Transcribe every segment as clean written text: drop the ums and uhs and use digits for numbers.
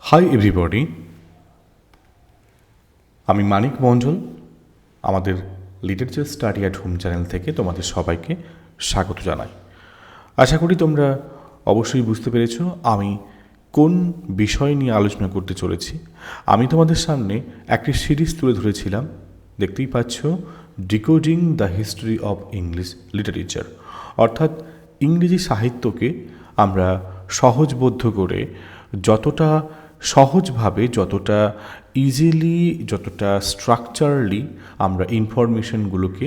Hi everybody, আমি মানিক মণ্ডল। আমাদের literature study at home channel থেকে তোমাদের সবাইকে স্বাগত জানাই। আশা করি তোমরা অবশ্যই বুঝতে পেরেছ আমি কোন বিষয় নিয়ে আলোচনা করতে চলেছি। আমি তোমাদের সামনে একটি সিরিজ তুলে ধরেছিলাম, দেখতেই পাচ্ছ, decoding the history of English literature, অর্থাৎ ইংরেজি সাহিত্যকে আমরা সহজবোধ্য করে যতটা সহজভাবে, যতটা ইজিলি, যতটা স্ট্রাকচারালি আমরা ইনফরমেশনগুলোকে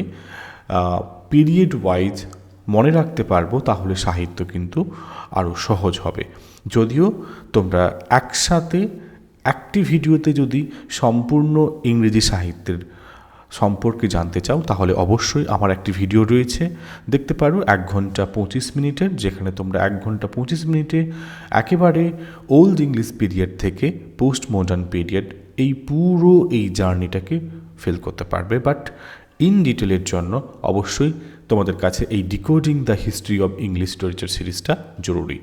পিরিয়ড ওয়াইজ মনে রাখতে পারবো, তাহলে সাহিত্য কিন্তু আরও সহজ হবে। যদিও তোমরা একসাথে একটি ভিডিওতে যদি সম্পূর্ণ ইংরেজি সাহিত্যের সম্পর্কে জানতে চাও, তাহলে অবশ্যই আমার একটি ভিডিও রয়েছে, দেখতে পারো 1 ঘন্টা 25 মিনিটের, যেখানে তোমরা 1 ঘন্টা 25 মিনিটে একেবারে ওল্ড ইংলিশ পিরিয়ড থেকে পোস্ট মডার্ন পিরিয়ড এই পুরো জার্নিটাকে ফিল করতে পারবে। বাট ইন ডিটেলের জন্য অবশ্যই তোমাদের কাছে এই decoding the history of English literature সিরিজটা জরুরি।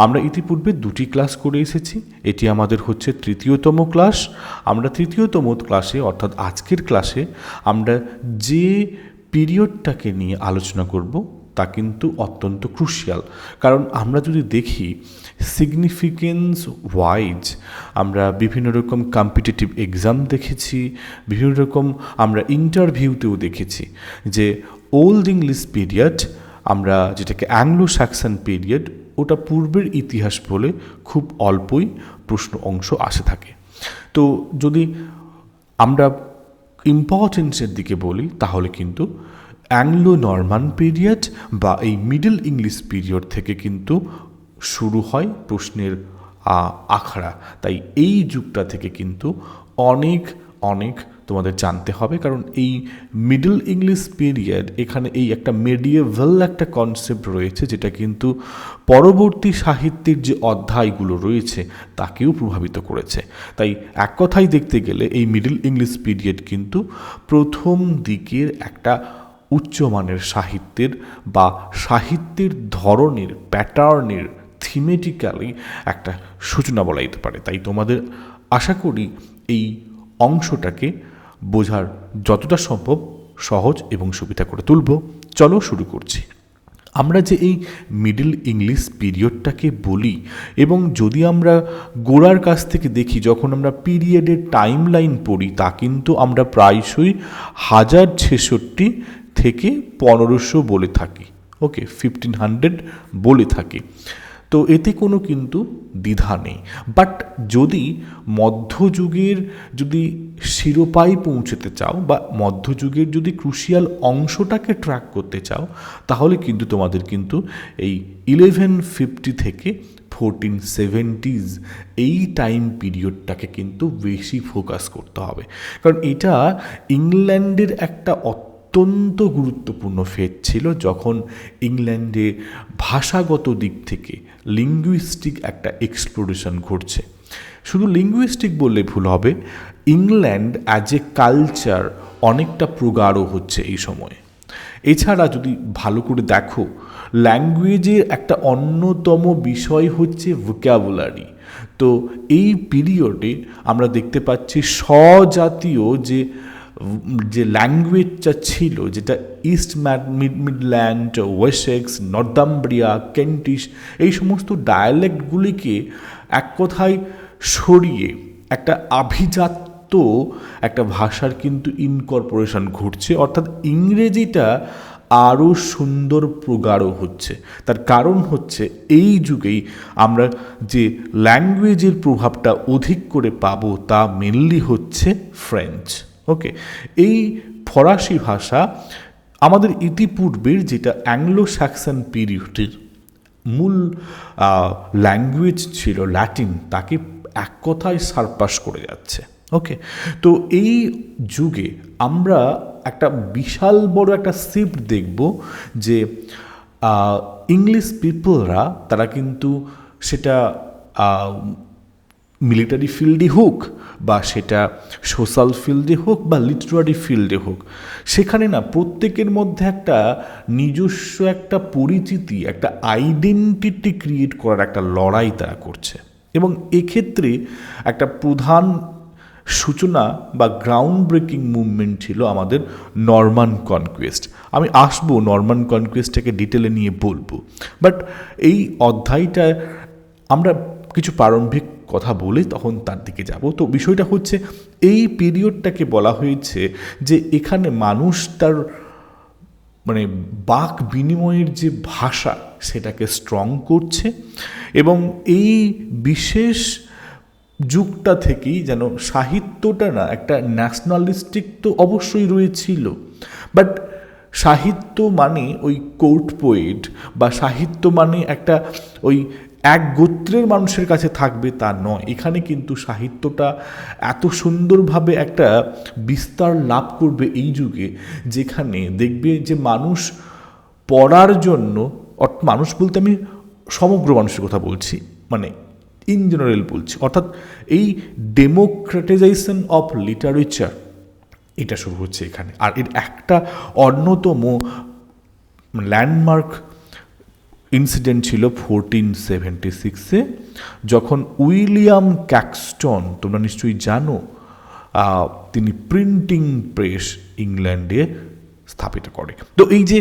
আমরা ইতিপূর্বে 2টি ক্লাস করে এসেছি, এটি আমাদের হচ্ছে 3য়তম ক্লাস। আমরা 3য়তম ক্লাসে, অর্থাৎ আজকের ক্লাসে, আমরা যে পিরিয়ডটাকে নিয়ে আলোচনা করব তা কিন্তু অত্যন্ত ক্রুশিয়াল। কারণ আমরা যদি দেখি সিগনিফিকেন্স ওয়াইজ, আমরা বিভিন্ন রকম কম্পিটিটিভ এক্সাম দেখেছি, বিভিন্ন রকম আমরা ইন্টারভিউতেও দেখেছি যে ওল্ড ইংলিশ পিরিয়ড, আমরা যেটাকে অ্যাংলো স্যাক্সন পিরিয়ড, ওটা পূর্বের ইতিহাস বলে খুব অল্পই প্রশ্ন অংশ আসে থাকে। তো যদি আমরা ইম্পর্টেন্সের দিকে বলি, তাহলে কিন্তু অ্যাংলো নরমান পিরিয়ড বা এই মিডল ইংলিশ পিরিয়ড থেকে কিন্তু শুরু হয় প্রশ্নের আখড়া। তাই এই যুগটা থেকে কিন্তু অনেক অনেক তোমাদের জানতে হবে, কারণ এই মিডল ইংলিশ পিরিয়ড, এখানে এই একটা মেডিয়েভাল একটা কনসেপ্ট রয়েছে, যেটা কিন্তু পরবর্তী সাহিত্যের যে অধ্যায়গুলো রয়েছে তাকেও প্রভাবিত করেছে। তাই এক কথায় দেখতে গেলে এই মিডল ইংলিশ পিরিয়ড কিন্তু প্রথম দিকের একটা উচ্চমানের সাহিত্যের বা সাহিত্যের ধরনের, প্যাটার্নের, থিমেটিক্যালি একটা সূচনা বলা যেতে পারে। তাই তোমাদের আশা করি এই অংশটাকে বোঝার যতটা সম্ভব সহজ এবং সুবিধা করে তুলব। চলো শুরু করছি। আমরা যে এই মিডল ইংলিশ পিরিয়ডটাকে বলি, এবং যদি আমরা গোড়ার কাছ থেকে দেখি, যখন আমরা পিরিয়ডের টাইম লাইন পড়ি, তা কিন্তু আমরা প্রায়শই 1066 থেকে 1500 বলে থাকি, ওকে, 1500 বলে থাকি। তো এতে কোনো কিন্তু দ্বিধা নেই। বাট যদি মধ্যযুগের যদি শিরোপায় পৌঁছতে চাও, বা মধ্যযুগের যদি ক্রুশিয়াল অংশটাকে ট্র্যাক করতে চাও, তাহলে কিন্তু তোমাদের কিন্তু এই 1150 থেকে 1470s এই টাইম পিরিয়ডটাকে কিন্তু বেশি ফোকাস করতে হবে। কারণ এটা ইংল্যান্ডের একটা অত্যন্ত গুরুত্বপূর্ণ ফেজ ছিল, যখন ইংল্যান্ডে ভাষাগত দিক থেকে লিঙ্গুইস্টিক একটা এক্সপ্লোরেশন ঘটছে। শুধু লিঙ্গুইস্টিক বললে ভুল হবে, ইংল্যান্ড অ্যাজ এ কালচার অনেকটা প্রগাঢ় হচ্ছে এই সময়ে। এছাড়া যদি ভালো করে দেখো, ল্যাঙ্গুয়েজের একটা অন্যতম বিষয় হচ্ছে ভোক্যাবুলারি। তো এই পিরিয়ডে আমরা দেখতে পাচ্ছি স্বজাতীয় যে ল্যাঙ্গুয়েজটা ছিল, যেটা ইস্ট মিডল্যান্ড, ওয়েসেক্স, নর্দাম্ব্রিয়া, কেন্টিশ, এই সমস্ত ডায়ালেক্টগুলিকে এক কথায় সরিয়ে একটা আভিজাত্য একটা ভাষার কিন্তু ইনকর্পোরেশন ঘটছে, অর্থাৎ ইংরেজিটা আরও সুন্দর প্রগাঢ় হচ্ছে। তার কারণ হচ্ছে এই যুগেই আমরা যে ল্যাঙ্গুয়েজের প্রভাবটা অধিক করে পাবো, তা মেনলি হচ্ছে ফ্রেঞ্চ। ওকে, এই ফরাসি ভাষা আমাদের ইতিপূর্বের যেটা অ্যাংলো স্যাক্সন পিরিয়ডের মূল ল্যাঙ্গুয়েজ ছিল ল্যাটিন, তাকে এক কথায় সারপাস করে যাচ্ছে। ওকে, তো এই যুগে আমরা একটা বিশাল বড় একটা শিফট দেখব, যে ইংলিশ পিপলরা তারা কিন্তু সেটা মিলিটারি ফিল্ডে হোক, বা সেটা সোশ্যাল ফিল্ডে হোক, বা লিটারারি ফিল্ডে হোক, সেখানে না প্রত্যেকের মধ্যে একটা নিজস্ব একটা পরিচিতি, একটা আইডেন্টিটি ক্রিয়েট করার একটা লড়াই তারা করছে। এবং এক্ষেত্রে একটা প্রধান সূচনা বা গ্রাউন্ড ব্রেকিং মুভমেন্ট ছিল আমাদের নরমান কনকুয়েস্ট। আমি আসবো নরমান কনকুয়েস্টটাকে ডিটেলে নিয়ে বলবো, বাট এই অধ্যায়টা আমরা কিছু প্রারম্ভিক কথা বলে তখন তার দিকে যাব। তো বিষয়টা হচ্ছে এই পিরিয়ডটাকে বলা হয়েছে যে এখানে মানুষ তার মানে বাক বিনিময়ের যে ভাষা সেটাকে স্ট্রং করছে, এবং এই বিশেষ যুগটা থেকেই যেন সাহিত্যটা না একটা ন্যাশনালিস্টিক তো অবশ্যই রয়েছিল, বাট সাহিত্য মানে ওই কোর্ট পোয়েট বা সাহিত্য মানে একটা ওই এক গোত্রের মানুষের কাছে থাকবে তা নয়। এখানে কিন্তু সাহিত্যটা এত সুন্দরভাবে একটা বিস্তার লাভ করবে এই যুগে, যেখানে দেখবে যে মানুষ পড়ার জন্য, মানুষ বলতে আমি সমগ্র মানুষের কথা বলছি, মানে ইন জেনারেল বলছি, অর্থাৎ এই ডেমোক্রেটাইজেশন অফ লিটারেচার এটা শুরু হচ্ছে এখানে। আর এর একটা অন্যতম ল্যান্ডমার্ক ইনসিডেন্ট ছিল 1476-এ, যখন উইলিয়াম ক্যাক্সটন, তোমরা নিশ্চয়ই জানো, তিনি প্রিন্টিং প্রেস ইংল্যান্ডে স্থাপিত করে। তো এই যে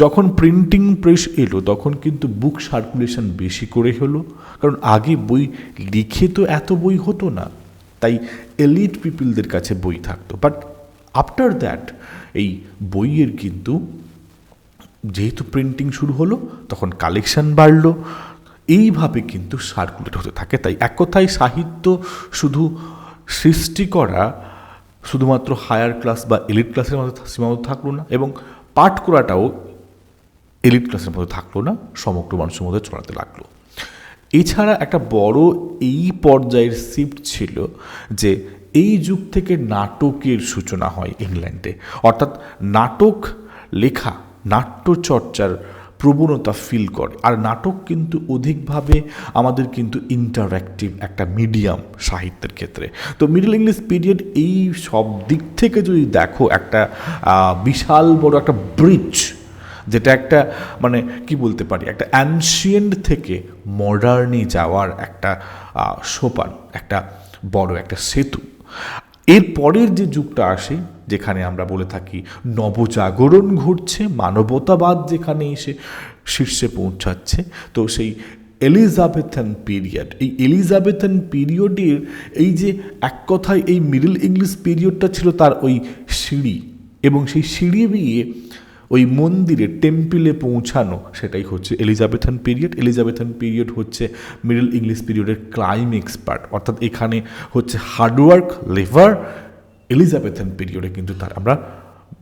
যখন প্রিন্টিং প্রেস এলো তখন কিন্তু বুক সার্কুলেশন বেশি করে হলো, কারণ আগে বই লিখে তো এত বই হতো না, তাই এলিট পিপলদের কাছে বই থাকতো। বাট আফটার দ্যাট এই বইয়ের কিন্তু যেহেতু প্রিন্টিং শুরু হলো তখন কালেকশন বাড়লো, এইভাবে কিন্তু সার্কুলেট হতে থাকে। তাই এক কথায় সাহিত্য শুধু সৃষ্টি করা শুধুমাত্র হায়ার ক্লাস বা এলিট ক্লাসের মধ্যে সীমাবদ্ধ থাকলো না, এবং পাঠ করাটাও এলিট ক্লাসের মধ্যে থাকলো না, সমগ্র মানুষের মধ্যে ছড়াতে লাগলো। এছাড়া একটা বড় এই পর্যায়ের শিফট ছিল যে এই যুগ থেকে নাটকের সূচনা হয় ইংল্যান্ডে, অর্থাৎ নাটক লেখা, নাট্যচর্চার প্রবণতা ফিল করে। আর নাটক কিন্তু অধিকভাবে আমাদের কিন্তু ইন্টারঅ্যাক্টিভ একটা মিডিয়াম সাহিত্যের ক্ষেত্রে। তো মিডল ইংলিশ পিরিয়ড এই সব দিক থেকে যদি দেখো একটা বিশাল বড় একটা ব্রিজ, যেটা একটা মানে কি বলতে পারি, একটা অ্যানশিয়েন্ট থেকে মডার্নে যাওয়ার একটা সোপান, একটা বড় একটা সেতু। এর পরের যে যুগটা আসে যেখানে আমরা বলে থাকি নবজাগরণ ঘটছে, মানবতাবাদ যেখানে এসে শীর্ষে পৌঁছাচ্ছে, তো সেই এলিজাবেথান পিরিয়ড, এই এলিজাবেথান পিরিয়ডের এই যে এক কথায় এই মিডল ইংলিশ পিরিয়ডটা ছিল তার ওই সিঁড়ি, এবং সেই সিঁড়ি দিয়ে ওই মন্দিরে টেম্পলে পৌঁছানো, সেটাই হচ্ছে এলিজাবেথান পিরিয়ড। এলিজাবেথান পিরিয়ড হচ্ছে মিডল ইংলিশ পিরিয়ডের ক্লাইম্যাক্স পার্ট, অর্থাৎ এখানে হচ্ছে হার্ডওয়ার্ক লেভার। এলিজাবেথান পিরিয়ডে কিন্তু তার আমরা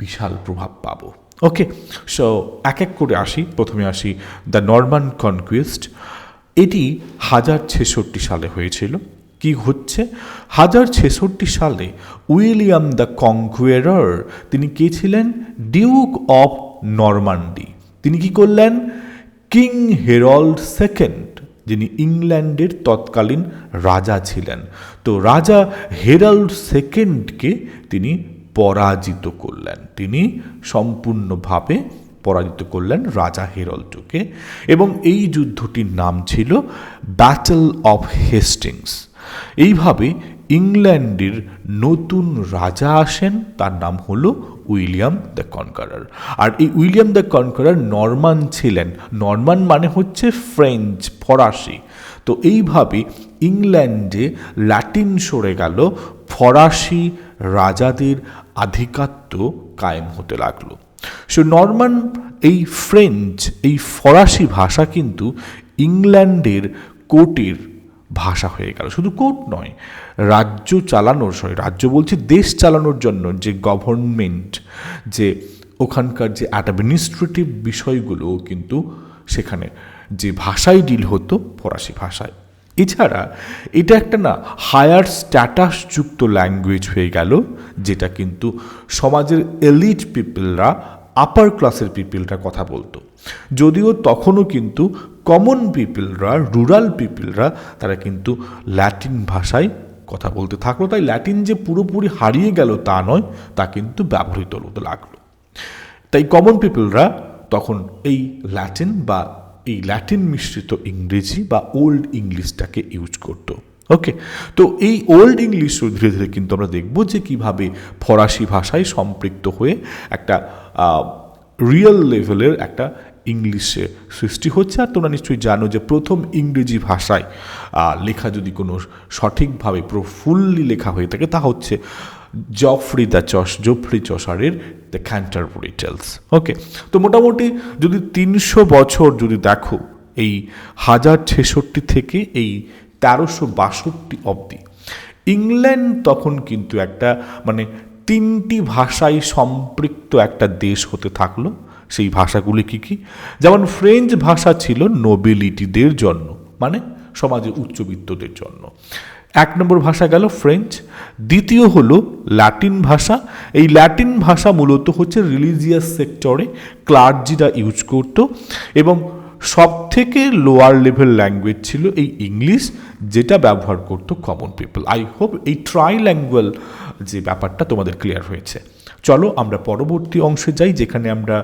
বিশাল প্রভাব পাবো। ওকে, সো এক এক করে আসি। প্রথমে আসি দ্য নরমান কনকুয়েস্ট। এটি 1066 সালে হয়েছিল। কি হচ্ছে 1066 সালে উইলিয়াম দ্য কনকুয়ারার, তিনি কে ছিলেন? Duke of Normandy. তিনি কি করলেন? কিং হেরাল্ড সেকেন্ড, যিনি ইংল্যান্ডের তৎকালীন রাজা ছিলেন, তো রাজা হেরাল্ড সেকেন্ডকে তিনি পরাজিত করলেন। তিনি সম্পূর্ণভাবে পরাজিত করলেন রাজা হেরাল্ডকে, এবং এই যুদ্ধটির নাম ছিল ব্যাটল অফ হেস্টিংস। এইভাবে ইংল্যান্ডের নতুন রাজা আসেন, তার নাম হলো উইলিয়াম দ্য কনকারার। আর এই উইলিয়াম দ্য কনকারার নরমান ছিলেন। নরমান মানে হচ্ছে ফ্রেঞ্চ, ফরাসি। তো এইভাবে ইংল্যান্ডে ল্যাটিন সরে গেল, ফরাসি রাজাদের আধিপত্য কায়েম হতে লাগলো। সো নরমান, এই ফ্রেঞ্চ, এই ফরাসি ভাষা কিন্তু ইংল্যান্ডের কোর্টের ভাষা হয়ে গেল। শুধু কোর্ট নয়, রাজ্য চালানোর, রাজ্য বলছি দেশ চালানোর জন্য যে গভর্নমেন্ট, যে ওখানকার যে অ্যাডমিনিস্ট্রেটিভ বিষয়গুলো কিন্তু সেখানে যে ভাষায় ডিল হতো ফরাসি ভাষায়। এছাড়া এটা একটা না হায়ার স্ট্যাটাসযুক্ত ল্যাঙ্গুয়েজ হয়ে গেল, যেটা কিন্তু সমাজের এলিট পিপলরা, আপার ক্লাসের পিপলরা কথা বলতো। যদিও তখনও কিন্তু কমন পিপলরা, রুরাল পিপলরা, তারা কিন্তু ল্যাটিন ভাষায় কথা বলতে থাকলো। তাই ল্যাটিন যে পুরোপুরি হারিয়ে গেল তা নয়, তা কিন্তু ব্যবহৃত হতে লাগলো। তাই কমন পিপলরা তখন এই ল্যাটিন বা এই ল্যাটিন মিশ্রিত ইংরেজি বা ওল্ড ইংলিশটাকে ইউজ করতো। ওকে, তো এই ওল্ড ইংলিশ ধীরে ধীরে কিন্তু আমরা দেখব যে কিভাবে ফরাসি ভাষায় সম্পৃক্ত হয়ে একটা রিয়েল লেভেলের একটা ইংলিশে সৃষ্টি হচ্ছে। আর তোমরা নিশ্চয়ই জানো যে প্রথম ইংরেজি ভাষায় লেখা যদি কোনো সঠিকভাবে ফুললি লেখা হয়ে থাকে তা হচ্ছে জফরি চসারের দ্য ক্যান্টারবুরি টেলস। ওকে, তো মোটামুটি যদি 300 বছর যদি দেখো, এই 1066 থেকে এই 1362 অবধি ইংল্যান্ড তখন কিন্তু একটা মানে 3টি ভাষায় সম্পৃক্ত একটা দেশ হতে থাকলো। সেই ভাষাগুলি কি কি? যেমন ফ্রেঞ্চ ভাষা ছিল নোবেলিটিদের জন্য, মানে সমাজের উচ্চবিত্তদের জন্য। 1 নম্বর ভাষা গেল ফ্রেঞ্চ। দ্বিতীয় হলো ল্যাটিন ভাষা। এই ল্যাটিন ভাষা মূলত হচ্ছে রিলিজিয়াস সেক্টরে ক্লার্জিরা ইউজ করত, এবং সব থেকে লোয়ার লেভেল ল্যাঙ্গুয়েজ ছিল এই ইংলিশ, যেটা ব্যবহার করত কমন পিপল। আই হোপ এই ট্রাইল্যাঙ্গুয়াল যে ব্যাপারটা তোমাদের ক্লিয়ার হয়েছে। চলো আমরা পরবর্তী অংশে যাই, যেখানে আমরা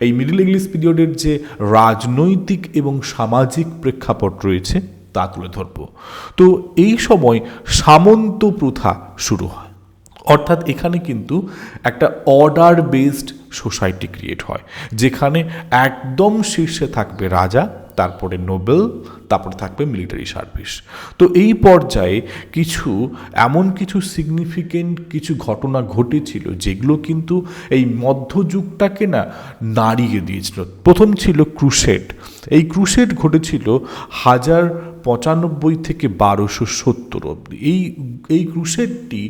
এই মিডল ইংলিশ পিরিয়ডের যে রাজনৈতিক এবং সামাজিক প্রেক্ষাপট রয়েছে তা তুলে ধরব। তো এই সময় সামন্ত প্রথা শুরু হয়, অর্থাৎ এখানে কিন্তু একটা অর্ডার বেসড সোসাইটি ক্রিয়েট হয়, যেখানে একদম শীর্ষে থাকবে রাজা, তারপরে নোবেল, তারপরে থাকবে মিলিটারি সার্ভিস। তো এই পর্যায়ে এমন কিছু সিগনিফিকেন্ট কিছু ঘটনা ঘটেছিল যেগুলো কিন্তু এই মধ্যযুগটাকে নাড়িয়ে দিয়েছিল। প্রথম ছিল ক্রুসেড। এই ক্রুসেড ঘটেছিল 1095 থেকে 1270 অবধি। এই ক্রুসেডটি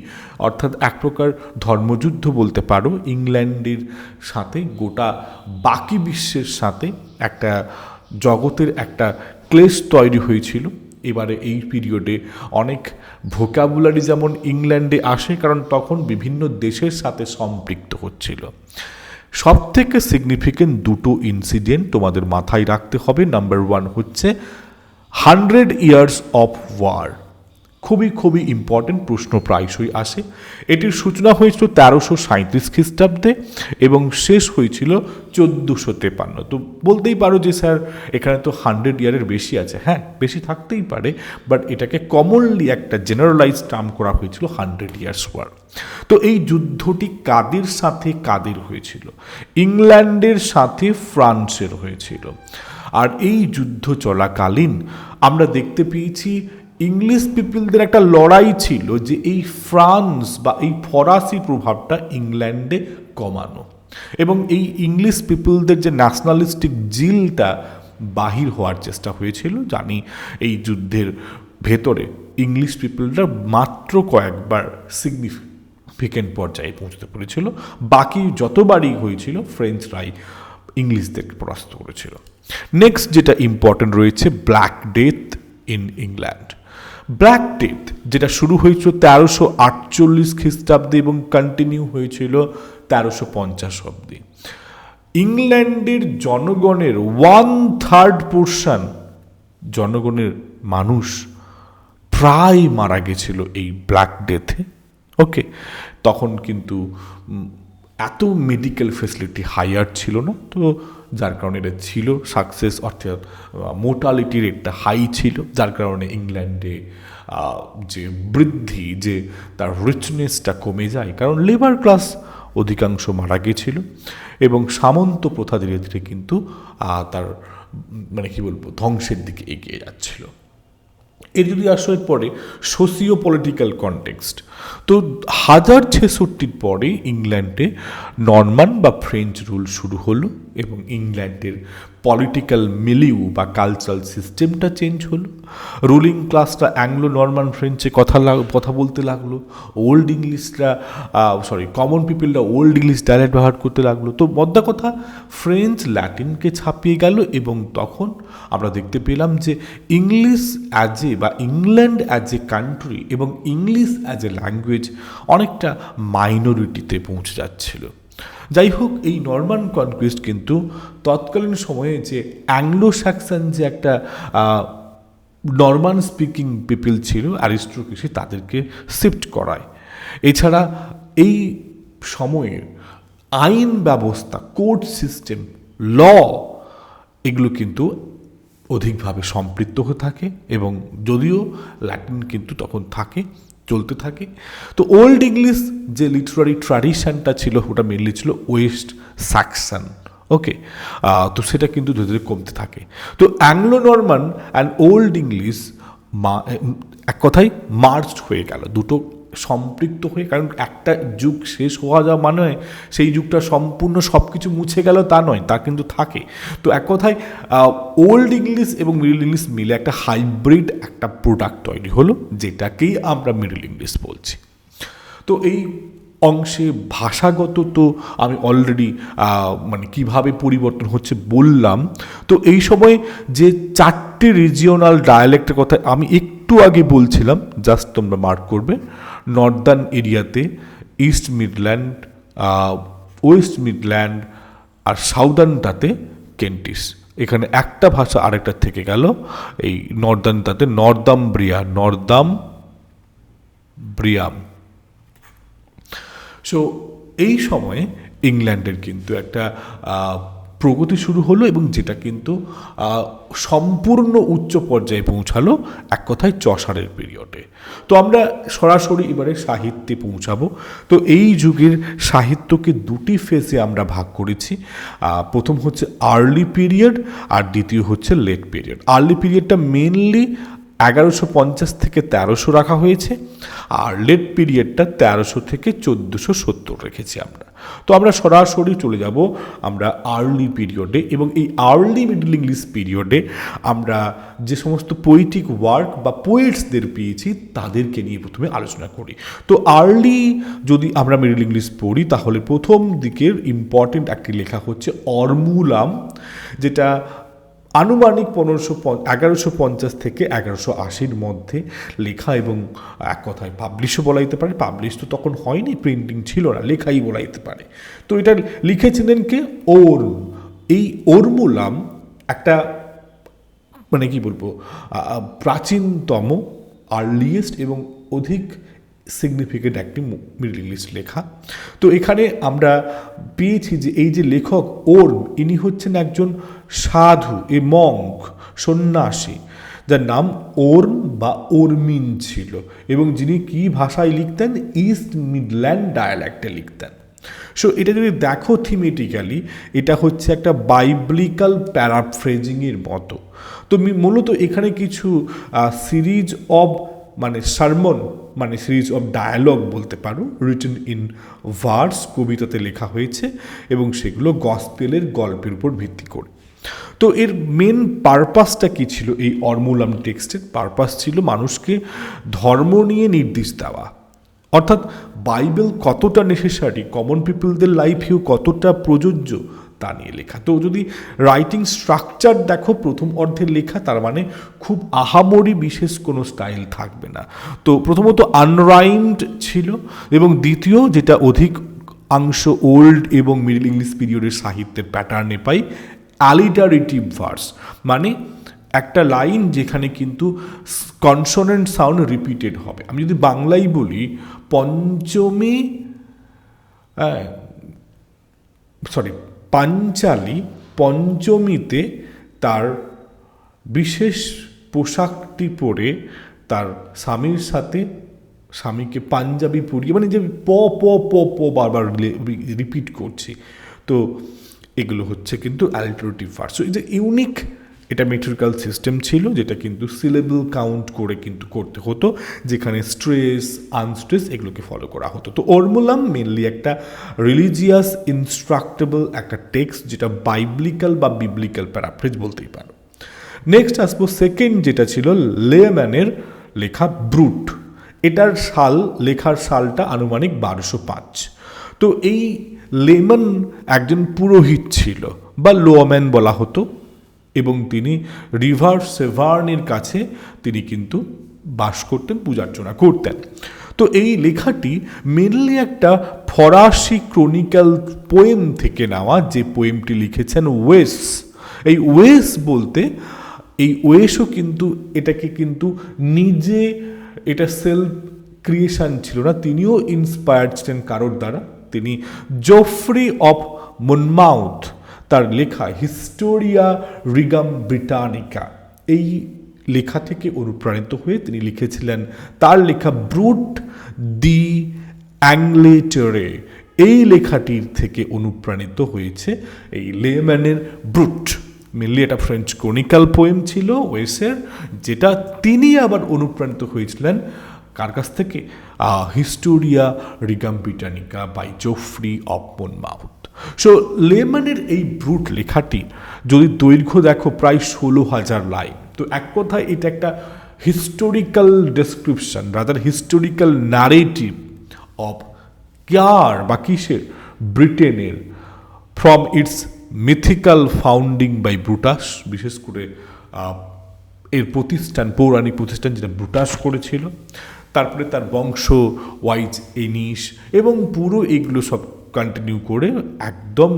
অর্থাৎ এক প্রকার ধর্মযুদ্ধ বলতে পারো, ইংল্যান্ডের সাথে গোটা বাকি বিশ্বের সাথে একটা জগতের একটা ক্লেশ তৈরি হয়েছিল। এবারে এই পিরিয়ডে অনেক ভোকাবুলারি যেমন ইংল্যান্ডে আসে, কারণ তখন বিভিন্ন দেশের সাথে সম্পৃক্ত হচ্ছিল। সবথেকে সিগনিফিকেন্ট দুটো ইনসিডেন্ট তোমাদের মাথায় রাখতে হবে। নাম্বার 1 হচ্ছে 100 ইয়ার্স অফ ওয়ার। খুবই ইম্পর্টেন্ট, প্রশ্ন প্রায়শই আসে। এটির সূচনা হয়েছিল 1337 খ্রিস্টাব্দে এবং শেষ হয়েছিল 1453। তো বলতেই পারো যে স্যার এখানে তো 100 ইয়ারের বেশি আছে। হ্যাঁ, বেশি থাকতেই পারে, বাট এটাকে কমনলি একটা জেনারেলাইজ টার্ম করা হয়েছিল 100 ইয়ার্স ওয়ার। তো এই যুদ্ধটি কাদের সাথে হয়েছিল? ইংল্যান্ডের সাথে ফ্রান্সের হয়েছিল। আর এই যুদ্ধ চলাকালীন আমরা দেখতে পেয়েছি ইংলিশ পিপলদের একটা লড়াই ছিল যে এই ফ্রান্স বা এই ফরাসি প্রভাবটা ইংল্যান্ডে কমানো, এবং এই ইংলিশ পিপলদের যে ন্যাশনালিস্টিক জিলটা বাহির হওয়ার চেষ্টা হয়েছিল। জানি এই যুদ্ধের ভেতরে ইংলিশ পিপলরা মাত্র কয়েকবার সিগনিফিকেন্ট পর্যায়ে পৌঁছতে পেরেছিল, বাকি যতবারই হয়েছিল ফ্রেঞ্চরাই ইংলিশদের পরাস্ত করেছিল। নেক্সট যেটা ইম্পর্টেন্ট রয়েছে, black death in England. Black death যেটা শুরু হয়েছিল 1348 খ্রিস্টাব্দে এবং কন্টিনিউ হয়েছিল 1350 অব্দি। ইংল্যান্ডের জনগণের 1/3 পোর্শন জনগণের মানুষ প্রায় মারা গেছিল এই ব্ল্যাক ডেথে। ওকে, তখন কিন্তু এত মেডিকেল ফেসিলিটি হায়ার ছিল না, তো যার কারণে এটা ছিল সাকসেস, অর্থাৎ মোর্টালিটি রেটটা হাই ছিল, যার কারণে ইংল্যান্ডে যে বৃদ্ধি, যে তার রিচনেসটা কমে যায়, কারণ লেবার ক্লাস অধিকাংশ মারা গেছিল এবং সামন্ত প্রথা ধীরে ধীরে কিন্তু তার ধ্বংসের দিকে এগিয়ে যাচ্ছিল। এর যদি আসলে পরে সোশিও পলিটিক্যাল কনটেক্সট, তো 1066 পরে ইংল্যান্ডে নরমান বা ফ্রেঞ্চ রুল শুরু হলো এবং ইংল্যান্ডের পলিটিক্যাল মিলিউ বা কালচারাল সিস্টেমটা চেঞ্জ হলো। রুলিং ক্লাসটা অ্যাংলো নরমান ফ্রেঞ্চে কথা বলতে লাগলো, কমন পিপলরা ওল্ড ইংলিশ ডায়ালেক্ট ব্যবহার করতে লাগলো। তো মধ্যা কথা ফ্রেঞ্চ ল্যাটিনকে ছাপিয়ে গেল এবং তখন আমরা দেখতে পেলাম যে English England as a country এবং ইংলিশ অ্যাজ এ ল্যাঙ্গুয়েজ অনেকটা মাইনরিটিতে পৌঁছে যাচ্ছিল। যাই হোক, এই নরমান কনকুইস্ট কিন্তু তৎকালীন সময়ে যে অ্যাংলো স্যাক্সন যে একটা নরমান স্পিকিং পিপল ছিল অ্যারিস্টোক্রেসি, তাদেরকে শিফট করায়। এছাড়া এই সময়ের আইন ব্যবস্থা, কোর্ট সিস্টেম, ল, এগুলো কিন্তু অধিকভাবে সম্পৃক্ত হয়ে থাকে, এবং যদিও ল্যাটিন কিন্তু তখন থাকে, চলতে থাকে। তো ওল্ড ইংলিশ যে লিটারারি ট্র্যাডিশনটা ছিল ওটা মেনলি ছিল ওয়েস্ট স্যাক্সন, ওকে। তো সেটা কিন্তু ধীরে ধীরে কমতে থাকে। তো Anglo Norman and old English এক কথায় মার্জড হয়ে গেল, দুটো সম্পৃক্ত হয়ে, কারণ একটা যুগ শেষ হওয়া যাওয়া মানে সেই যুগটা সম্পূর্ণ সব কিছু মুছে গেল তা নয়, তা কিন্তু থাকে। তো এক কথায় ওল্ড ইংলিশ এবং মিডল ইংলিশ মিলে একটা হাইব্রিড একটা প্রোডাক্ট তৈরি হলো, যেটাকেই আমরা মিডল ইংলিশ বলছি। তো এই অংশে ভাষাগত তো আমি অলরেডি মানে কিভাবে পরিবর্তন হচ্ছে বললাম। তো এই সময় যে 4টে রিজিওনাল ডায়ালেক্টের কথা আমি একটু আগে বলছিলাম, জাস্ট তোমরা মার্ক করবে। নর্দার্ন এরিয়াতে ইস্ট মিডল্যান্ড, ওয়েস্ট মিডল্যান্ড, আর সাউদার্নটাতে কেন্টিশ। এখানে একটা ভাষা আরেকটা থেকে গেল। এই নর্দার্নটাতে নর্দাম্ব্রিয়াম। সো এই সময়ে ইংল্যান্ডের কিন্তু একটা প্রগতি শুরু হলো, এবং যেটা কিন্তু সম্পূর্ণ উচ্চ পর্যায়ে পৌঁছালো এক কথায় চসারের পিরিয়ডে। তো আমরা সরাসরি এবারে সাহিত্যে পৌঁছাবো। তো এই যুগের সাহিত্যকে দুটি ফেজে আমরা ভাগ করেছি। প্রথম হচ্ছে আর্লি পিরিয়ড, আর দ্বিতীয় হচ্ছে লেট পিরিয়ড। আর্লি পিরিয়ডটা মেনলি 1150 থেকে 1300 রাখা হয়েছে, আর লেট পিরিয়ডটা 1300 থেকে 1470 রেখেছি আমরা। তো আমরা সরাসরি চলে যাব আমরা আর্লি পিরিয়ডে, এবং এই আর্লি মিডল ইংলিশ পিরিয়ডে আমরা যে সমস্ত পোয়েটিক ওয়ার্ক বা পোয়েটসদের পেয়েছি তাদেরকে নিয়ে প্রথমে আলোচনা করি। তো আর্লি যদি আমরা মিডল ইংলিশ পড়ি, তাহলে প্রথম দিকের ইম্পর্টেন্ট একটি লেখা হচ্ছে অরমুলাম, যেটা আনুমানিক 1150 থেকে 1180 মধ্যে লেখা, এবং এক কথায় পাবলিশও বলা যেতে পারে। পাবলিশ তো তখন হয়নি, প্রিন্টিং ছিল না, লেখাই বলা যেতে পারে। তো এটা লিখেছিলেন কে? ওর্ম। এই ওরমুলাম একটা মানে কি বলবো, প্রাচীনতম, আর্লিয়েস্ট এবং অধিক সিগনিফিকেন্ট একটি মিডল ইংলিশ লেখা। তো এখানে আমরা পেয়েছি যে এই যে লেখক ওর্ম, ইনি হচ্ছেন একজন সাধু, এ মঙ্ক, সন্ন্যাসী, যার নাম ওর্ম বা ওর্মিন ছিল, এবং যিনি কি ভাষায় লিখতেন? ইস্ট মিডল্যান্ড ডায়ালেক্টে লিখতেন। সো এটা যদি দেখো থিমেটিক্যালি, এটা হচ্ছে একটা বাইবলিক্যাল প্যারাফ্রেজিংয়ের মতো। তো মূলত এখানে কিছু সিরিজ অব মানে সারমন, মানে সিরিজ অফ ডায়ালগ বলতে পারো, রিটেন ইন ভার্স, কবিতাতে লেখা হয়েছে, এবং সেগুলো গসপেলের গল্পের উপর ভিত্তি করে। তো এর মেন পারপাসটা কী ছিল? এই অরমুলাম টেক্সটের পারপাস ছিল মানুষকে ধর্ম নিয়ে নির্দেশ দেওয়া, অর্থাৎ বাইবেল কতটা নেসেসারি, কমন পিপলদের লাইফেও কতটা প্রযোজ্য তা নিয়ে লেখা। তো যদি রাইটিং স্ট্রাকচার দেখো, প্রথম অর্ধের লেখা, তার মানে খুব আহামরি বিশেষ কোনো স্টাইল থাকবে না। তো প্রথমত আনরাইমড ছিল, এবং দ্বিতীয় যেটা অধিক অংশ ওল্ড এবং মিডল ইংলিশ পিরিয়ডের সাহিত্যের প্যাটার্নে পাই, অ্যালিটারেটিভ ভার্স, মানে একটা লাইন যেখানে কিন্তু কনসোনেন্ট সাউন্ড রিপিটেড হবে। আমি যদি বাংলায় বলি, পাঞ্চালী পঞ্চমীতে তার বিশেষ পোশাকটি পরে তার স্বামীর সাথে স্বামীকে পাঞ্জাবি পরিয়ে, মানে যে প প প প বারবার রিপিট করছি, তো এগুলো হচ্ছে কিন্তু অ্যালিটারেটিভ ভার্স। সো এই যে ইউনিক এটা মেট্রিক্যাল সিস্টেম ছিল, যেটা কিন্তু সিলেবল কাউন্ট করে কিন্তু করতে হতো, যেখানে স্ট্রেস আনস্ট্রেস এগুলোকে ফলো করা হতো। তো অরমুলাম মেনলি একটা রিলিজিয়াস ইনস্ট্রাক্টেবল একটা টেক্সট, যেটা বাইবলিক্যাল বা বিবলিক্যাল প্যারাফ্রেজ বলতেই পারো। নেক্সট আসবো সেকেন্ড, যেটা ছিল লেম্যানের লেখা ব্রুট। এটার লেখার সালটা আনুমানিক 1205। তো এই লেমন একজন পুরোহিত ছিল, বা লোম্যান বলা হতো, এবং তিনি রিভার সেভার্নের কাছে তিনি কিন্তু বাস করতেন, পূজার্চনা করতেন। তো এই লেখাটি মেনলি একটা ফরাসি ক্রনিক্যাল পোয়েম থেকে নেওয়া, যে পোয়েমটি লিখেছেন ওয়েস। এই ওয়েস বলতে, এই ওয়েসও কিন্তু এটাকে কিন্তু নিজে, এটা সেলফ ক্রিয়েশন ছিল না, তিনিও ইন্সপায়ার্ড ছিলেন কারোর দ্বারা। তিনি জোফ্রি অফ মনমাউথ, তার লেখা হিস্টোরিয়া রিগাম ব্রিটানিকা, এই লেখা থেকে অনুপ্রাণিত হয়ে তিনি লিখেছিলেন তার লেখা ব্রুট দি অ্যাংলেটরে। এই লেখাটির থেকে অনুপ্রাণিত হয়েছে এই লেম্যানের ব্রুট। মেনলি এটা ফ্রেঞ্চ ক্রনিক্যাল পোয়েম ছিল ওয়েসের, যেটা তিনি আবার অনুপ্রাণিত হয়েছিলেন কার কাছ থেকে? Historia Regum Britannica by Geoffrey of Monmouth. So লেম্যানের এই ব্রুট লেখাটি যদি দৈর্ঘ্য দেখো প্রায় 16,000 লাইন। তো এক কথায় এটা একটা historical description, rather historical narrative of কার বা কিসের? ব্রিটেনের, from its mythical founding by Brutus, বিশেষ করে এর প্রতিষ্ঠান, পৌরাণিক প্রতিষ্ঠান যেটা ব্রুটাস করেছিল, তারপরে তার বংশ ওয়াইজ এনিস, এবং পুরো এগুলো সব কন্টিনিউ করে একদম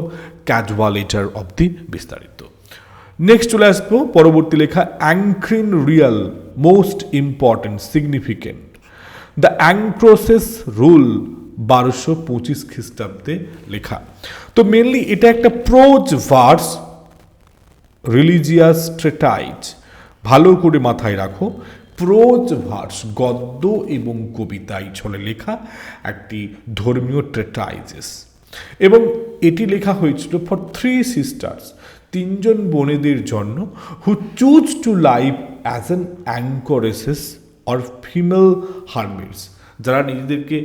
ক্যাজুয়ালেটার অবধি বিস্তারিত। নেক্সট চলে আসবো পরবর্তী লেখা, Ancrene Riwle, most important, significant. The anchoresses rule 1225 খ্রিস্টাব্দে লেখা। তো মেনলি এটা একটা প্রোজ ভার্স রিলিজিয়াস ট্রেটাইজ। ভালো করে মাথায় রাখো, প্রোজ ভার্স, গদ্য এবং কবিতা এই ছলে লেখা একটি ধর্মীয় ট্রেটাইজেস। এবং এটি লেখা হয়েছিল ফর 3 সিস্টার্স, 3জন বোনেদের জন্য, who choose to live as an anchoresses or female hermits, যারা নিজেদেরকে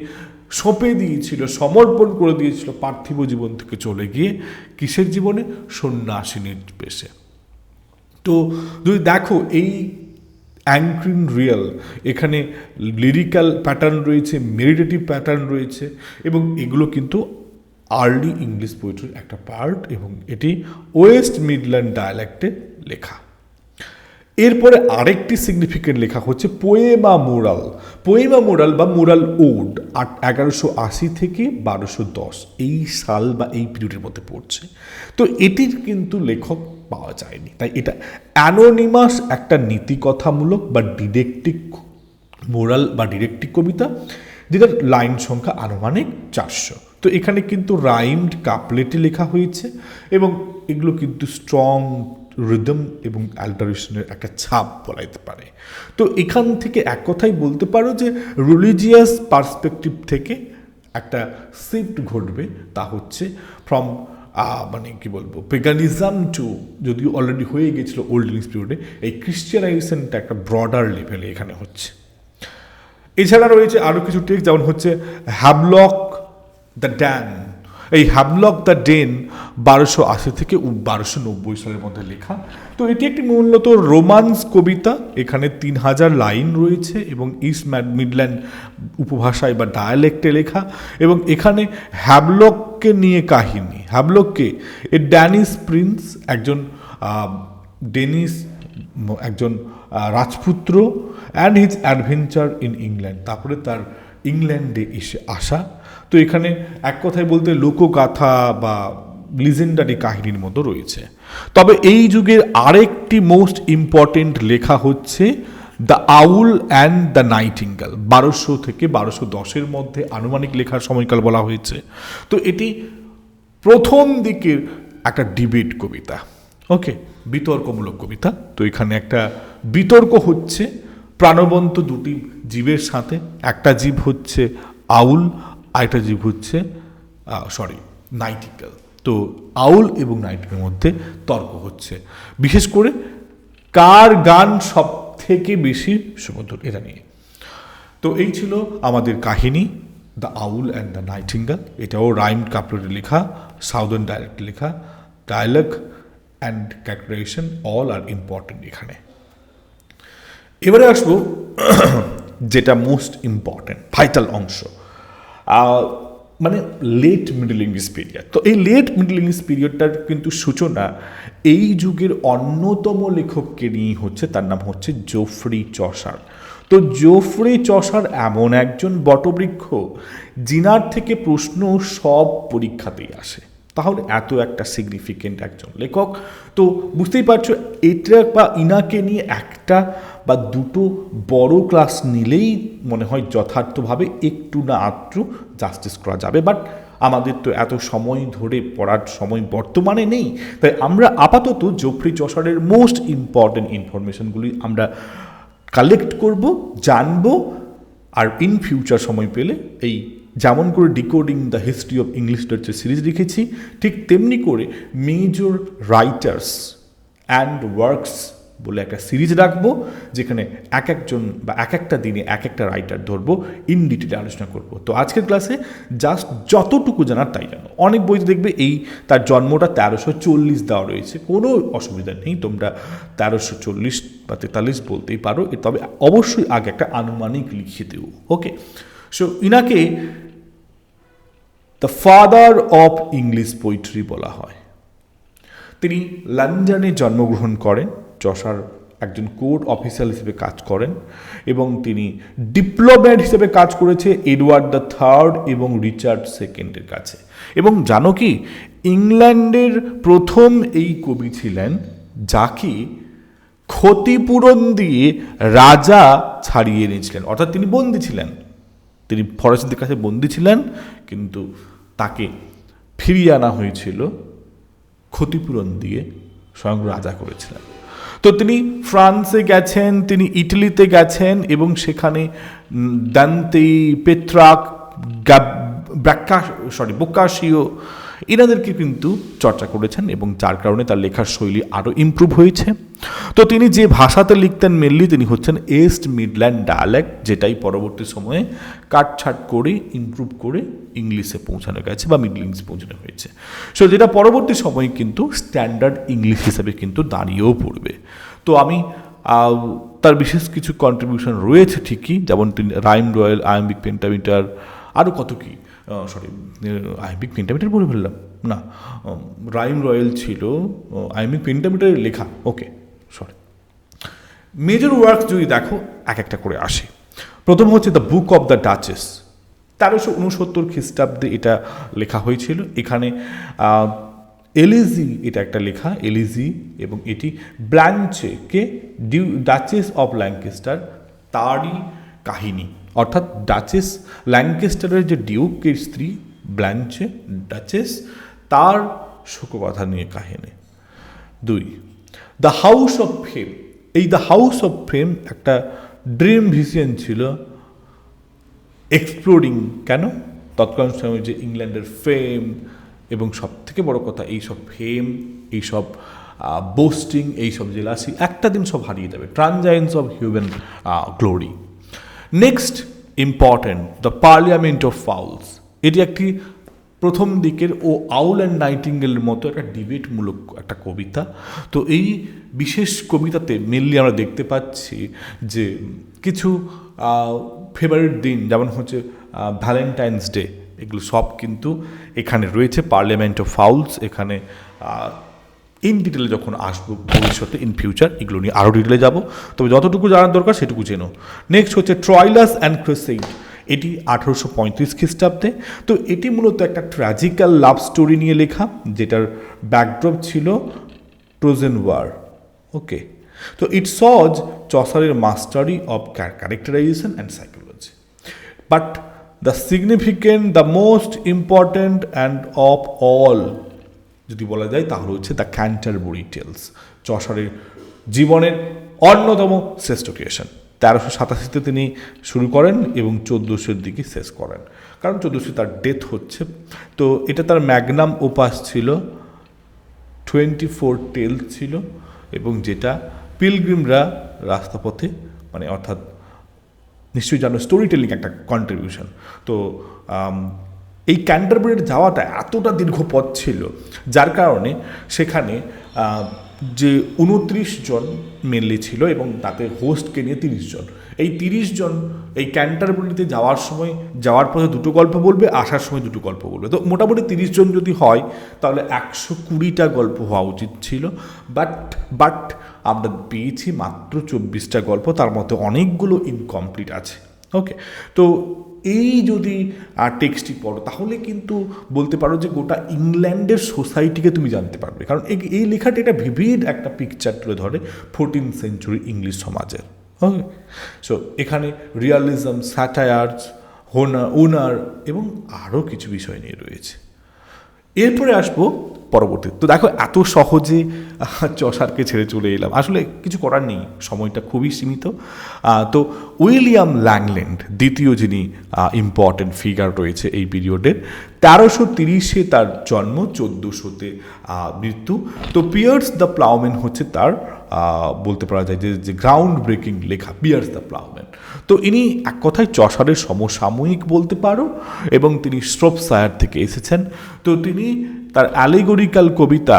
সঁপে দিয়েছিল, সমর্পণ করে দিয়েছিল পার্থিব জীবন থেকে চলে গিয়ে কিসের জীবনে? সন্ন্যাসিনীর বেশে। তো যদি দেখো এই অ্যাঙ্ক্রিন রিয়াল, এখানে লিরিক্যাল প্যাটার্ন রয়েছে, মেডিটেটিভ প্যাটার্ন রয়েছে, এবং এগুলো কিন্তু আর্লি ইংলিশ পোয়েট্রির একটা পার্ট, এবং এটি ওয়েস্ট মিডল্যান্ড ডায়ালেক্টে লেখা। এরপরে আরেকটি সিগনিফিকেন্ট লেখা হচ্ছে পোয়েমা মোরাল। পোয়েমা মোরাল বা মোরাল ওড 1180 থেকে 1210 এই সাল বা এই পিরিয়ডের মধ্যে পড়ছে। তো এটির কিন্তু লেখক পাওয়া যায়নি, তাই এটা অ্যানোনিমাস একটা নীতিকথামূলক বা ডিডেক্টিক মোরাল বা ডিডেক্টিক কবিতা, যেটার লাইন সংখ্যা আনুমানিক 400। তো এখানে কিন্তু রাইমড কাপলেটে লেখা হয়েছে, এবং এগুলো কিন্তু স্ট্রং রিদম এবং অ্যাল্টারেশনের একটা ছাপ বলা যেতে পারে। তো এখান থেকে এক কথাই বলতে পারো যে রিলিজিয়াস পার্সপেক্টিভ থেকে একটা শিফট ঘটবে, তা হচ্ছে ফ্রম মানে কি বলবো, পেগানিজম টু, যদিও অলরেডি হয়ে গেছিলো ওল্ড ইংলিশ পিরিয়ডে, এই ক্রিশ্চিয়ানাইজেশনটা একটা ব্রডার লেভেলে এখানে হচ্ছে। এছাড়া রয়েছে আরও কিছু টেক্সট, যেমন হচ্ছে হ্যাভলক দ্য ড্যান। এই হ্যাভলক দ্য ডেন 1280 থেকে 1290 সালের মধ্যে লেখা। তো এটি একটি মূলত রোমান্স কবিতা, এখানে 3000 লাইন রয়েছে এবং ইস্ট মিডল্যান্ড উপভাষায় বা ডায়ালেক্টে লেখা, এবং এখানে হ্যাভলককে নিয়ে কাহিনী। হ্যাভলককে এ ড্যানিশ প্রিন্স, একজন ডেনিশ একজন রাজপুত্র, and his adventure in England, তারপরে তার ইংল্যান্ডে এসে আসা। তো এখানে এক কথায় বলতে লোকগাথা বা লিজেন্ডারি কাহিনীর মতো রয়েছে। তবে এই যুগের আরেকটি মোস্ট ইম্পর্টেন্ট লেখা হচ্ছে the owl and the nightingale, 1200 থেকে 1210 মধ্যে আনুমানিক লেখার সময়কাল বলা হয়েছে। তো এটি প্রথম দিকের একটা ডিবেট কবিতা, ওকে, বিতর্কমূলক কবিতা। তো এখানে একটা বিতর্ক হচ্ছে প্রাণবন্ত দুটি জীবের সাথে, একটা জীব হচ্ছে আউল, আরেকটা জীব হচ্ছে নাইটিঙ্গেল। তো আউল এবং নাইটিঙ্গেলের মধ্যে তর্ক হচ্ছে, বিশেষ করে কার গান সব থেকে বেশি সুমধুর, এটা নিয়ে। তো এই ছিল আমাদের কাহিনী the owl and the nightingale. এটাও রাইমড কাপলেটে লেখা, সাউদার্ন ডায়ালেক্টে লেখা, dialogue and characterization all are important এখানে। এবারে আসবো যেটা মোস্ট ইম্পর্টেন্ট, ভাইটাল অংশ, মানে লেট মিডল ইংলিশ পিরিয়ড। তো এই লেট মিডল ইংলিশ পিরিয়ডটার কিন্তু সূচনা এই যুগের অন্যতম লেখককে নিয়ে হচ্ছে, তার নাম হচ্ছে জোফ্রি চসার। তো জোফ্রি চসার এমন একজন বটবৃক্ষ যিনার থেকে প্রশ্ন সব পরীক্ষাতেই আসে, তাহলে এত একটা সিগনিফিকেন্ট একজন লেখক। তো বুঝতেই পারছো এটা বা ইনাকে নিয়ে একটা বা দুটো বড় ক্লাস নিলেই মনে হয় যথার্থভাবে একটু না আধটু জাস্টিস করা যাবে। বাট আমাদের তো এত সময় ধরে পড়ার সময় বর্তমানে নেই, তাই আমরা আপাতত জফরি চসারের মোস্ট ইম্পর্টেন্ট ইনফরমেশনগুলি আমরা কালেক্ট করব, জানবো, আর ইন ফিউচার সময় পেলে এই যেমন করে decoding the history of English literature series লিখেছি, ঠিক তেমনি করে মেজর রাইটার্স অ্যান্ড ওয়ার্কস বলে একটা সিরিজ রাখবো, যেখানে এক একজন বা এক একটা দিনে এক একটা রাইটার ধরবো, ইন ডিটেলে আলোচনা করব। তো আজকের ক্লাসে জাস্ট যতটুকু জানার তাই জানো। অনেক বইতে দেখবে এই তার জন্মটা 1340 দেওয়া রয়েছে, কোনো অসুবিধা নেই, তোমরা 1340 বা 43 বলতেই পারো, তবে অবশ্যই আগে একটা আনুমানিক লিখে দেও। ওকে, সো ইনাকে the father of English poetry বলা হয়। তিনি লন্ডনে জন্মগ্রহণ করেন, চসার একজন কোর্ট অফিসার হিসেবে কাজ করেন এবং তিনি ডিপ্লোম্যাট হিসেবে কাজ করেছে এডওয়ার্ড দ্য থার্ড এবং রিচার্ড সেকেন্ডের কাছে। এবং জানো কি, ইংল্যান্ডের প্রথম এই কবি ছিলেন যাকে ক্ষতিপূরণ দিয়ে রাজা ছাড়িয়ে এনেছিলেন, অর্থাৎ তিনি বন্দী ছিলেন, তিনি ফরাসিদের কাছে বন্দী ছিলেন, কিন্তু তাকে ফিরিয়ে আনা হয়েছিল ক্ষতিপূরণ দিয়ে, স্বয়ং রাজা করেছিলেন। তো তিনি ফ্রান্সে গেছেন, তিনি ইটালিতে গেছেন এবং সেখানে দান্তে, পেট্রাক, বোকাসিও এনাদেরকে কিন্তু চর্চা করেছেন এবং যার কারণে তার লেখার শৈলী আরও ইমপ্রুভ হয়েছে। তো তিনি যে ভাষাতে লিখতেন মেনলি, তিনি হচ্ছেন ইস্ট মিডল্যান্ড ডায়ালেক্ট, যেটাই পরবর্তী সময়ে কাটছাট করে ইমপ্রুভ করে ইংলিশে পৌঁছানো গেছে বা মিডল ইংলিশে পৌঁছানো হয়েছে। সো যেটা পরবর্তী সময়ে কিন্তু স্ট্যান্ডার্ড ইংলিশ হিসাবে কিন্তু দাঁড়িয়েও পড়বে। তো আমি তার বিশেষ কিছু কন্ট্রিবিউশন রয়েছে ঠিকই, যেমন তিনি রাইম রয়েল, আয়াম্বিক পেন্টামিটার, আরও কত কি, আয়াম্বিক পেন্টামিটার বলে ফেললাম না, রাইম রয়েল ছিল, আয়াম্বিক পেন্টামিটারের লেখা। ওকে, মেজর ওয়ার্ক যদি দেখো এক একটা করে আসে। প্রথম হচ্ছে the book of the duchess, 1369 খ্রিস্টাব্দে এটা লেখা হয়েছিল। এখানে এলিজি এটা একটা লেখা, এলিজি, এবং এটি ব্ল্যাঞ্চে কে ডাচেস অফ ল্যাঙ্কেস্টার তারই কাহিনী, অর্থাৎ ডাচেস ল্যাঙ্কেস্টারের যে ডিউকের স্ত্রী ব্ল্যাঞ্চে ডাচেস, তার শোককথা নিয়ে কাহিনী। 2, দ্য হাউস অফ ফেম। এই দ্য হাউস অফ ফেম একটা ড্রিম ভিশন ছিল, এক্সপ্লোরিং কেন তৎকালীন সময় যে ইংল্যান্ডের ফেম, এবং সব থেকে বড় কথা এইসব ফেম, এইসব বোস্টিং, এইসব জেলাসি একটা দিন সব হারিয়ে যাবে, transience of human glory. Next important the Parliament of Fowls, এটি একটি প্রথম দিকের ও আউল অ্যান্ড নাইটিঙ্গেলের মতো একটা ডিবেটমূলক একটা কবিতা। তো এই বিশেষ কবিতাতে মেনলি আমরা দেখতে পাচ্ছি যে কিছু ফেভারিট দিন, যেমন হচ্ছে ভ্যালেন্টাইন্স ডে, এগুলো সব কিন্তু এখানে রয়েছে। পার্লামেন্ট অফ ফাউলস, এখানে ইন ডিটেলে যখন আসবো ভবিষ্যতে ইন ফিউচার এগুলো নিয়ে আরও ডিটেলে যাব, তবে যতটুকু জানার দরকার সেটুকু জেনো। নেক্সট হচ্ছে ট্রয়লাস অ্যান্ড ক্রুসেইড, এটি 1835 খ্রিস্টাব্দে। তো এটি মূলত একটা ট্র্যাজিক্যাল লাভ স্টোরি নিয়ে লেখা, যেটার ব্যাকড্রপ ছিল ট্রোজান ওয়ার। ওকে, তো ইট সজ চসারের mastery of characterization and psychology, but the significant, the most important and of all যদি বলা যায় তাহলে হচ্ছে দ্য ক্যান্টারবুরি টেলস, চসারের জীবনের অন্যতম শ্রেষ্ঠ ক্রিয়েশন। 1387 তিনি শুরু করেন এবং 1400 দিকে শেষ করেন, কারণ 1400 তার ডেথ হচ্ছে। তো এটা তার ম্যাগনাম ওপাস ছিল, 24 টেলস ছিল, এবং যেটা পিলগ্রিমরা রাস্তাপথে, মানে অর্থাৎ নিশ্চয়ই জানো স্টোরি টেলিং একটা কন্ট্রিবিউশন। তো এই ক্যান্টারবারির যাওয়াটা এতটা দীর্ঘ পথ ছিল, যার কারণে সেখানে যে 29 জন মেনলি ছিল এবং তাতে হোস্টকে নিয়ে 30 জন। এই 30 জন এই ক্যান্টারবারিতে যাওয়ার পথে দুটো গল্প বলবে, আসার সময় দুটো গল্প বলবে। তো মোটামুটি 30 জন যদি হয় তাহলে 120টা গল্প হওয়া উচিত ছিল, বাট আমরা পেয়েছি মাত্র 24টা গল্প, তার মধ্যে অনেকগুলো ইনকমপ্লিট আছে। ওকে, তো এই যদি টেক্সটটি পড়ো তাহলে কিন্তু বলতে পারো যে গোটা ইংল্যান্ডের সোসাইটিকে তুমি জানতে পারবে, কারণ এই লেখাটি একটা ভিভিড একটা পিকচার তুলে ধরে 14th সেঞ্চুরি ইংলিশ সমাজের। ওকে, সো এখানে রিয়ালিজম, স্যাটায়ার্স, ওনার এবং আরও কিছু বিষয় নিয়ে রয়েছে। এরপরে আসবো পরবর্তী। তো দেখো এত সহজে চসারকে ছেড়ে চলে এলাম, আসলে কিছু করার নেই, সময়টা খুবই সীমিত। তো উইলিয়াম ল্যাংল্যান্ড দ্বিতীয় যিনি ইম্পর্টেন্ট ফিগার রয়েছে এই পিরিয়ডের, 1330 তার জন্ম, 1400 মৃত্যু। তো পিয়ার্স দ্য প্লাউম্যান হচ্ছে তার বলতে পারা যায় যে গ্রাউন্ড ব্রেকিং লেখা, পিয়ার্স দ্য প্লাউম্যান। তো ইনি এক কথায় চসারের সমসাময়িক বলতে পারো, এবং তিনি শ্রপশায়ার থেকে এসেছেন। তো তিনি তার অ্যালিগোরিক্যাল কবিতা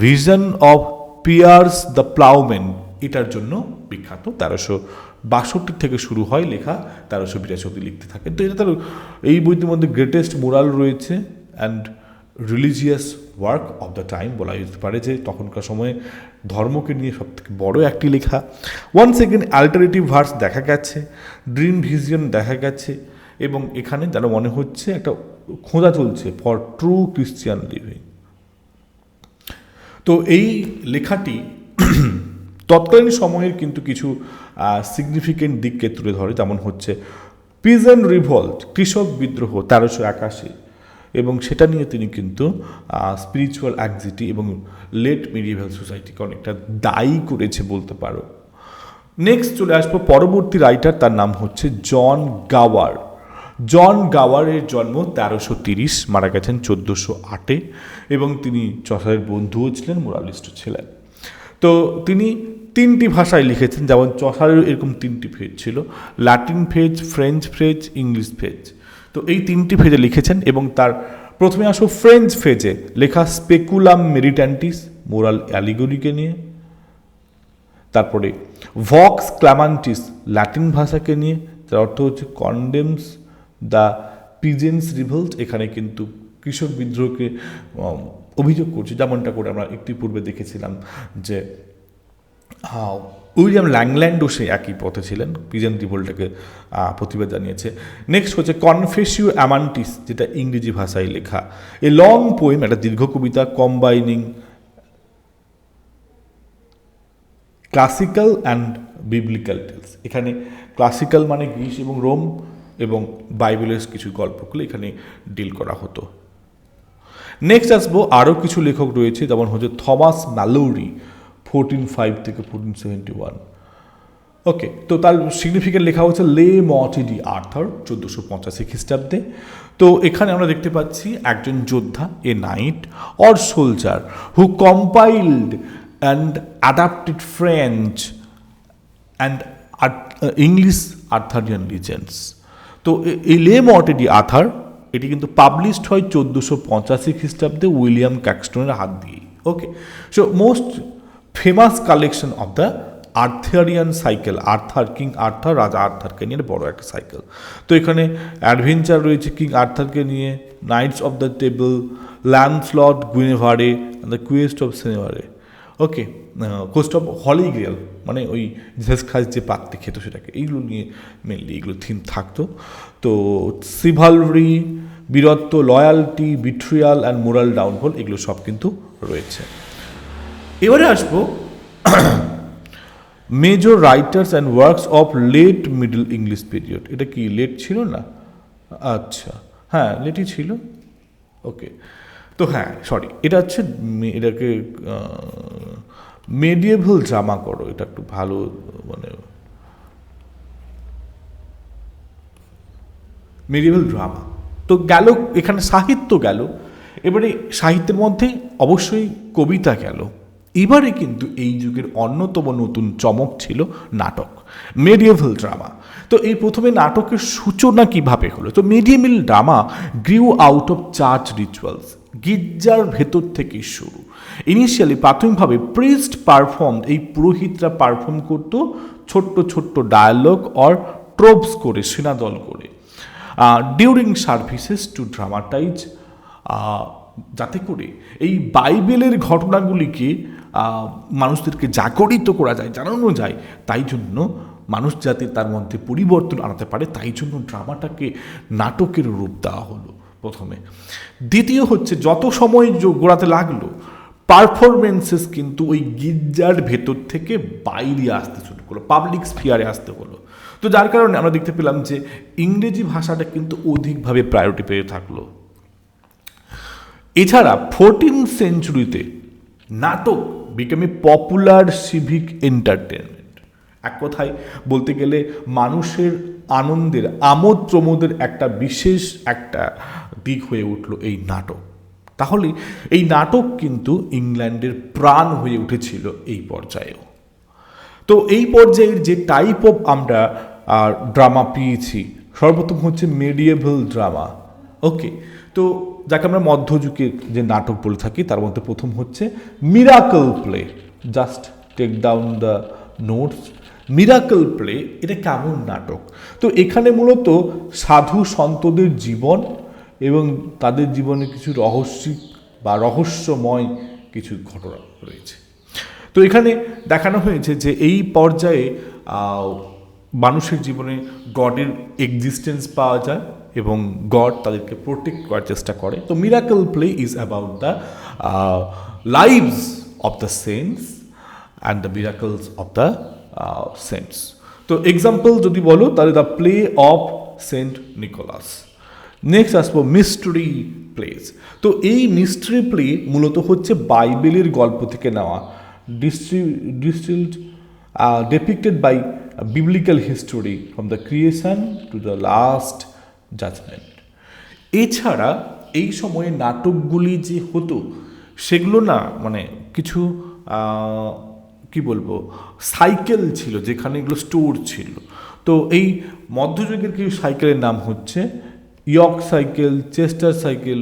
vision of Piers the ploughman এটার জন্য বিখ্যাত। 1362 থেকে শুরু হয় লেখা, 1382 অব্দি লিখতে থাকে। তো এটা তার এই বইটির মধ্যে গ্রেটেস্ট মোরাল রয়েছে and religious work of the time বলা যেতে পারে, যে তখনকার সময়ে ধর্মকে নিয়ে সবথেকে বড় একটি লেখা। ওয়ান সেকেন্ড অ্যাল্টারনেটিভ ভার্স দেখা গেছে, ড্রিম ভিশন দেখা গেছে, এবং এখানে যেন মনে হচ্ছে একটা খোঁজা চলছে ফর ট্রু ক্রিশ্চিয়ান লিভিং। তো এই লেখাটি তৎকালীন সময়ের কিন্তু কিছু সিগনিফিকেন্ট দিককে তুলে ধরে, যেমন হচ্ছে পিজন রিভল্ট, কৃষক বিদ্রোহ 1381, এবং সেটা নিয়ে তিনি কিন্তু স্পিরিচুয়াল অ্যাংজাইটি এবং লেট মিডিয়েভাল সোসাইটিকে অনেকটা দায়ী করেছে বলতে পারো। নেক্সট চলে আসবো পরবর্তী রাইটার, তার নাম হচ্ছে জন গাওয়ার। জন গাওয়ারের জন্ম 1330, মারা গেছেন 1408, এবং তিনি চসারের বন্ধুও ছিলেন, মোরালিস্টও ছিলেন। তো তিনি 3টি ভাষায় লিখেছেন, যেমন চসারের এরকম 3টি ফেজ ছিল, Latin phase, French phase, English phase. তো এই 3টি ফেজে লিখেছেন, এবং তার প্রথমে আসো ফ্রেঞ্চ ফেজে লেখা স্পেকুলাম মেরিট্যান্টিস, মোরাল অ্যালিগোরিকে নিয়ে। তারপরে ভক্স ক্ল্যামান্টিস, ল্যাটিন ভাষাকে নিয়ে, যার অর্থ হচ্ছে কন্ডেমস দ্য পিজেন্স রিভল্ট, এখানে কিন্তু কৃষক বিদ্রোহকে অভিযোগ করছে, যেমনটা করে আমরা একটু পূর্বে দেখেছিলাম যে উইলিয়াম ল্যাংল্যান্ডও সে একই পথে ছিলেন, পিজেন রিভল্টটাকে প্রতিবাদ জানিয়েছে। নেক্সট হচ্ছে কনফেসিও অ্যামান্টিস, যেটা ইংরেজি ভাষায় লেখা, এ লং পোয়েম, একটা দীর্ঘ কবিতা combining classical and biblical tales. এখানে ক্লাসিক্যাল মানে গ্রিস এবং রোম, এবং বাইবেলের কিছু গল্পগুলো এখানে ডিল করা হতো। নেক্সট আসবো আরও কিছু লেখক রয়েছে, যেমন হচ্ছে থমাস ম্যালোরি, 1405 থেকে 1471। ওকে, তো তার সিগনিফিকেন্ট লেখা হচ্ছে লে মর্টি ডি আর্থার, 1485 খ্রিস্টাব্দে। তো এখানে আমরা দেখতে পাচ্ছি একজন যোদ্ধা, a knight or soldier who compiled and adapted French and English Arthurian legends. তো এই লে মর্টি ডি আর্থার এটি কিন্তু পাবলিশড হয় 1485 খ্রিস্টাব্দে উইলিয়াম ক্যাক্সটনের হাত দিয়ে। Okay, so most famous collection of the Arthurian cycle, Arthur, king Arthur, রাজা আর্থারকে নিয়ে বড় একটা সাইকেল। তো এখানে অ্যাডভেঞ্চার রয়েছে কিং আর্থারকে নিয়ে, knights of the table, Lancelot Guinevere, the quest of Senevere. Okay, quest of Holy Grail, মানে ওই জেস খাস যে পাত্রে খেত সেটাকে, এইগুলো নিয়ে মেনলি এগুলো থিম থাকতো। তো সিভালরি, বীরত্ব, loyalty, betrayal and moral downfall, এগুলো সব কিন্তু রয়েছে। এবারে আসবো major writers and works of late middle English period. এটা কি লেট ছিল না? আচ্ছা, হ্যাঁ লেটই ছিল। ওকে, তো হ্যাঁ সরি, এটা হচ্ছে এটাকে মেডিয়েভাল ড্রামা করো, এটা একটু ভালো, মানে মেডিয়েভাল ড্রামা। তো গেল এখানে সাহিত্য গেল, এবারে সাহিত্যের মধ্যে অবশ্যই কবিতা গেল। এবারে কিন্তু এই যুগের অন্যতম নতুন চমক ছিল নাটক, মেডিয়েভাল ড্রামা। তো এই প্রথমে নাটকের সূচনা কিভাবে হলো? তো মেডিয়েভাল drama গ্রিউ out of church rituals, গির্জার ভেতর থেকে শুরু। ইনিশিয়ালি প্রাথমিকভাবে প্রিস্ট পারফর্ম, এই পুরোহিতরা পারফর্ম করতো ছোট্ট ছোট্ট ডায়ালগ অর ট্রোপস করে, সেনাদল করে, ডিউরিং সার্ভিসেস টু ড্রামাটাইজ, যাতে করে এই বাইবেলের ঘটনাগুলিকে মানুষদেরকে জাগরিত করা যায়, জানানো যায়। তাই জন্য মানুষ যাতে তার মধ্যে পরিবর্তন আনতে পারে, তাই জন্য ড্রামাটাকে নাটকের রূপ দেওয়া হলো প্রথমে। দ্বিতীয় হচ্ছে, যত সময় গোড়াতে লাগলো, পারফরমেন্সেস কিন্তু ওই গির্জার ভেতর থেকে বাইরে আসতে শুরু করলো, পাবলিক স্ফিয়ারে আসতে হলো। তো যার কারণে আমরা দেখতে পেলাম যে ইংরেজি ভাষাটা কিন্তু অধিকভাবে প্রায়োরিটি পেয়ে থাকলো। এছাড়া 14th সেঞ্চুরিতে নাটক became a popular civic entertainment. এক কথায় বলতে গেলে মানুষের আনন্দের আমোদ প্রমোদের একটা বিশেষ একটা দিক হয়ে উঠল এই নাটক। তাহলে এই নাটক কিন্তু ইংল্যান্ডের প্রাণ হয়ে উঠেছিল এই পর্যায়েও। তো এই পর্যায়ের যে টাইপ অফ আমরা ড্রামা পেয়েছি, সর্বপ্রথম হচ্ছে মেডিয়েভাল ড্রামা। ওকে, তো যাকে আমরা মধ্যযুগের যে নাটক বলে থাকি তার মধ্যে প্রথম হচ্ছে miracle play. Just take down the notes. Miracle play এটা কেমন নাটক? তো এখানে মূলত সাধু সন্তদের জীবন এবং তাদের জীবনে কিছু রহস্যিক বা রহস্যময় কিছু ঘটনা রয়েছে। তো এখানে দেখানো হয়েছে যে এই পর্যায়ে মানুষের জীবনে গডের এক্সিস্টেন্স পাওয়া যায় এবং গড তাদেরকে প্রোটেক্ট করার চেষ্টা করে। তো miracle play is about the lives of the saints and the miracles of the saints. তো এক্সাম্পল যদি বলো তাহলে the play of Saint Nicholas. Next আসবো মিস্ট্রি প্লেস। তো এই মিস্ট্রি প্লে মূলত হচ্ছে বাইবেলের গল্প থেকে নেওয়া, depicted by biblical history from the creation to the last judgment. এছাড়া এই সময়ে নাটকগুলি যে হতো সেগুলো না মানে কিছু কি বলবো সাইকেল ছিল যেখানে এগুলো স্টোর ছিল। তো এই মধ্যযুগের কিছু সাইকেলের নাম হচ্ছে York cycle, Chester cycle,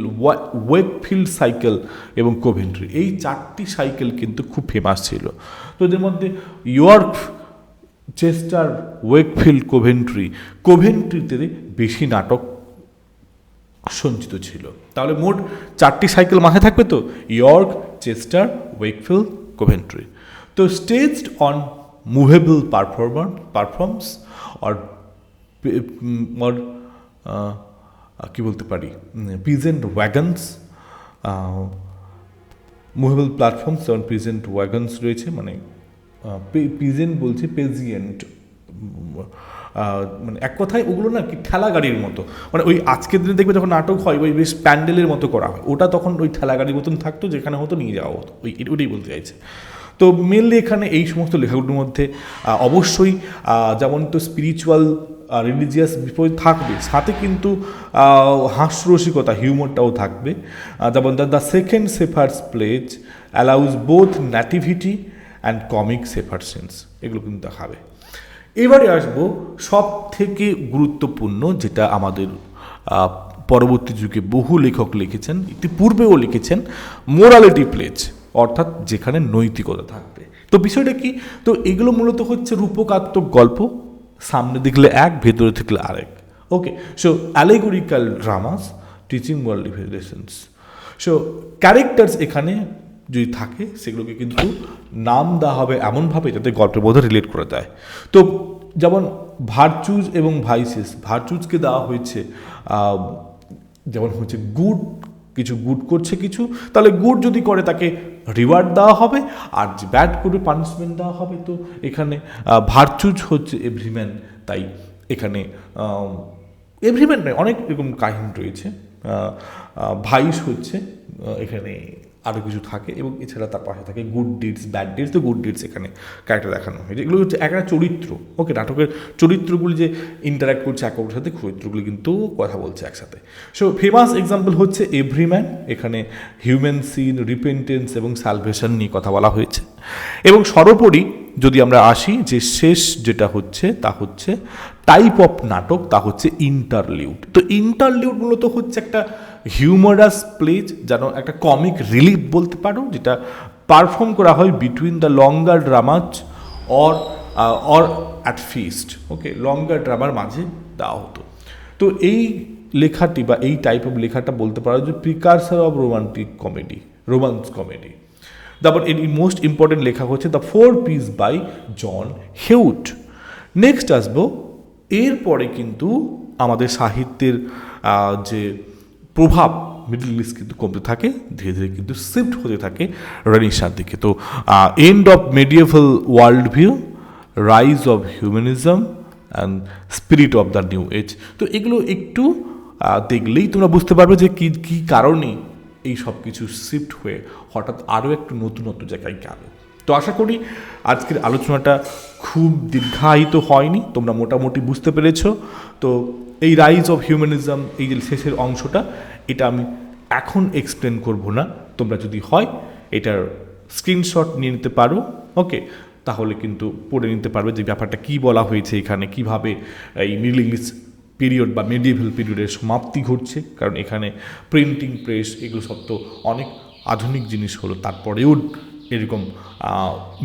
Wakefield cycle এবং কোভেন্ট্রি। এই 4টি সাইকেল কিন্তু খুব ফেমাস ছিল। তো এদের মধ্যে ইয়র্ক, চেস্টার, ওয়েকফিল্ড, কোভেন্ট্রিতে বেশি নাটক সঞ্চিত ছিল। তাহলে মোট 4টি সাইকেল মাথায় থাকবে তো, ইয়র্ক, চেস্টার, ওয়েকফিল্ড, কোভেন্ট্রি। তো staged on movable performs or কি বলতে পারি পিজেন্ট ওয়াগনস, মুভেবল প্ল্যাটফর্মস এবং পিজেন্ট ওয়াগনস রয়েছে। মানে পিজেন্ট বলছে পেজিয়েন্ট, মানে এক কথায় ওগুলো না কি ঠেলা গাড়ির মতো। মানে ওই আজকের দিনে দেখবে যখন নাটক হয় ওই বেশ প্যান্ডেলের মতো করা হয়, ওটা তখন ওই ঠেলা গাড়ির মতন থাকতো যেখানে হতো নিয়ে যাওয়া হতো, ওইটাই বলতে চাইছে। তো মেনলি এখানে এই সমস্ত লেখাগুলোর মধ্যে অবশ্যই যেমন তো স্পিরিচুয়াল রিলিজিয়াস বিষয় থাকবে, সাথে কিন্তু হাস্যরসিকতা হিউমারটাও থাকবে। যেমন the second shepherds' plays allows both nativity and comic shepherd scenes, এগুলো কিন্তু দেখাবে। এবারে আসবো সব থেকে গুরুত্বপূর্ণ, যেটা আমাদের পরবর্তী যুগে বহু লেখক লিখেছেন, ইতিপূর্বেও লিখেছেন, মোরালিটি প্লেজ, অর্থাৎ যেখানে নৈতিকতা থাকবে। তো বিষয়টা কি? তো এগুলো মূলত হচ্ছে রূপকাত্মক গল্প, সামনে দেখলে এক, ভেতরে থাকলে আরেক। Okay, so allegorical dramas teaching world lessons. So characters এখানে যদি থাকে সেগুলোকে কিন্তু নাম দেওয়া হবে এমনভাবে যাতে গল্পের মধ্যে রিলেট করা যায়। তো যেমন ভার্চুজ এবং ভাইসেস, ভার্চুজকে দেওয়া হয়েছে যেমন হচ্ছে গুড, কিছু গুড করছে কিছু, তাহলে গুড যদি করে তাকে রিওয়ার্ড দেওয়া হবে, আর যে ব্যাড করবে পানিশমেন্ট দেওয়া হবে। তো এখানে ভার্চুজ হচ্ছে এভরিম্যান, তাই এখানে এভরিম্যান নয়, অনেক এরকম কাহিনী রয়েছে। ভাইস হচ্ছে এখানে আরও কিছু থাকে, এবং এছাড়া তার পাশে থাকে গুড ডিডস, ব্যাড ডিডস। তো গুড ডিডস এখানে ক্যারেক্টার দেখানো হয়, এগুলো হচ্ছে একটা চরিত্র। ওকে, নাটকের চরিত্রগুলি যে ইন্টারাক্ট করছে একে অপরের সাথে, চরিত্রগুলি কিন্তু কথা বলছে একসাথে। সো ফেমাস এক্সাম্পল হচ্ছে এভরিম্যান, এখানে হিউম্যান সিন, রিপেন্টেন্স এবং স্যালভেশন নিয়ে কথা বলা হয়েছে। এবং সর্বোপরি যদি আমরা আসি যে শেষ যেটা হচ্ছে তা হচ্ছে টাইপ অফ নাটক, তা হচ্ছে ইন্টারলিউড। তো ইন্টারলিউড মূলত হচ্ছে একটা হিউমারাস প্লেজ, যেন একটা কমিক রিলিফ বলতে পারো, যেটা পারফর্ম করা হয় between the longer dramas or at feast. Okay, longer ড্রামার মাঝে দেওয়া হতো। তো এই লেখাটি বা এই টাইপ অফ লেখাটা বলতে পারো যে প্রিকারসার অফ রোমান্স কমেডি। তারপর এর মোস্ট ইম্পর্টেন্ট লেখা হচ্ছে the 4 Ps by John Heywood. Next আসবো, এরপরে কিন্তু আমাদের সাহিত্যের যে প্রভাব মিডল ইস্ট কিন্তু কমতে থাকে, ধীরে ধীরে কিন্তু শিফট হতে থাকে রেনেসাঁর দিকে। তো end of medieval world view, rise of humanism, and spirit of the new age. তো এগুলো একটু দেখলেই তোমরা বুঝতে পারবে যে কী কারণে এই সব কিছু শিফট হয়ে হঠাৎ আরও একটু নতুনত্ব জায়গায় গেল। তো আশা করি আজকের আলোচনাটা খুব দীর্ঘায়িত হয়নি, তোমরা মোটামুটি বুঝতে পেরেছ। তো এই রাইজ অফ হিউম্যানিজম, এই যে শেষের অংশটা, এটা আমি এখন এক্সপ্লেন করব না। তোমরা যদি হয় এটার স্ক্রিনশট নিয়ে নিতে পারো, ওকে, তাহলে কিন্তু পড়ে নিতে পারবে যে ব্যাপারটা কী বলা হয়েছে এখানে, কীভাবে এই মিডল ইংলিশ পিরিয়ড বা মিডিয়েভাল পিরিয়ডের সমাপ্তি ঘটছে। কারণ এখানে প্রিন্টিং প্রেস এগুলো সব তো অনেক আধুনিক জিনিস হলো, তারপরেও এরকম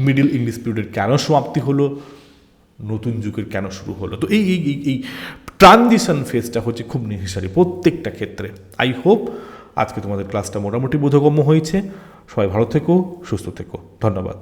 মিডল ইংলিশ পিরিয়ডের কেন সমাপ্তি হলো, নতুন যুগের কেন শুরু হলো। তো এই এই এই এই ট্রানজিশন ফেজটা হচ্ছে খুব নেসেসারি প্রত্যেকটা ক্ষেত্রে। আই হোপ আজকে তোমাদের ক্লাসটা মোটামুটি বোধগম্য হয়েছে। সবাই ভালো থেকো, সুস্থ থেকো, ধন্যবাদ।